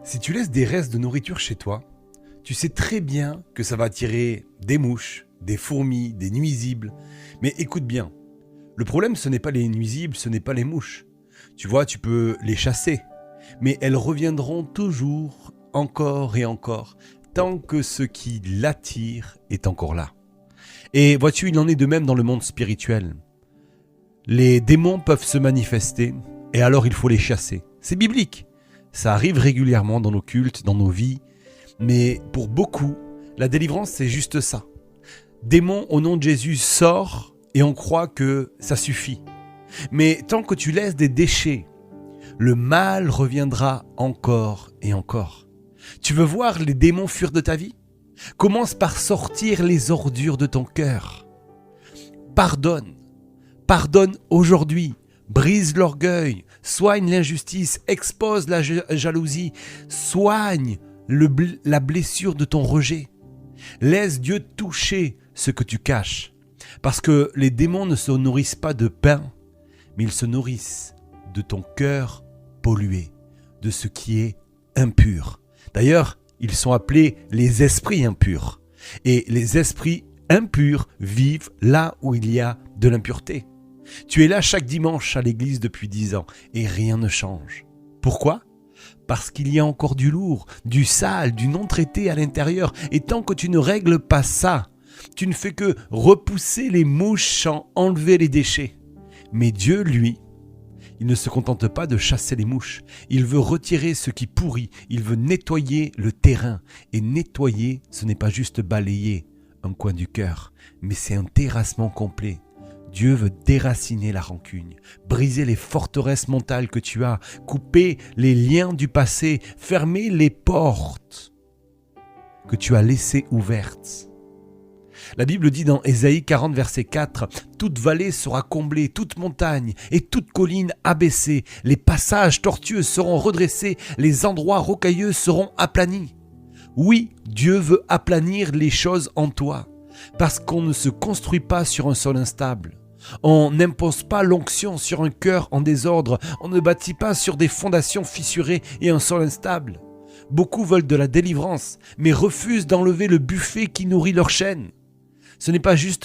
Si tu laisses des restes de nourriture chez toi, tu sais très bien que ça va attirer des mouches, des fourmis, des nuisibles. Mais écoute bien, le problème ce n'est pas les nuisibles, ce n'est pas les mouches. Tu vois, tu peux les chasser, mais elles reviendront toujours, encore et encore, tant que ce qui l'attire est encore là. Et vois-tu, il en est de même dans le monde spirituel. Les démons peuvent se manifester, et alors il faut les chasser. C'est biblique. Ça arrive régulièrement dans nos cultes, dans nos vies, mais pour beaucoup, la délivrance c'est juste ça. Démon au nom de Jésus sort et on croit que ça suffit. Mais tant que tu laisses des déchets, le mal reviendra encore et encore. Tu veux voir les démons fuir de ta vie ? Commence par sortir les ordures de ton cœur. Pardonne. Pardonne aujourd'hui. Brise l'orgueil. Soigne l'injustice. Expose la jalousie. Soigne la blessure de ton rejet. Laisse Dieu toucher ce que tu caches. Parce que les démons ne se nourrissent pas de pain, mais ils se nourrissent de ton cœur pollué, de ce qui est impur. D'ailleurs, ils sont appelés les esprits impurs. Et les esprits impurs vivent là où il y a de l'impureté. Tu es là chaque dimanche à l'église depuis 10 ans et rien ne change. Pourquoi ? Parce qu'il y a encore du lourd, du sale, du non traité à l'intérieur. Et tant que tu ne règles pas ça, tu ne fais que repousser les mouches sans enlever les déchets. Mais Dieu, lui, il ne se contente pas de chasser les mouches. Il veut retirer ce qui pourrit. Il veut nettoyer le terrain. Et nettoyer, ce n'est pas juste balayer un coin du cœur, mais c'est un terrassement complet. Dieu veut déraciner la rancune, briser les forteresses mentales que tu as, couper les liens du passé, fermer les portes que tu as laissées ouvertes. La Bible dit dans Ésaïe 40, verset 4, « Toute vallée sera comblée, toute montagne et toute colline abaissée. Les passages tortueux seront redressés, les endroits rocailleux seront aplanis. » Oui, Dieu veut aplanir les choses en toi, parce qu'on ne se construit pas sur un sol instable. On n'impose pas l'onction sur un cœur en désordre. On ne bâtit pas sur des fondations fissurées et un sol instable. Beaucoup veulent de la délivrance, mais refusent d'enlever le buffet qui nourrit leur chaîne. Ce n'est pas juste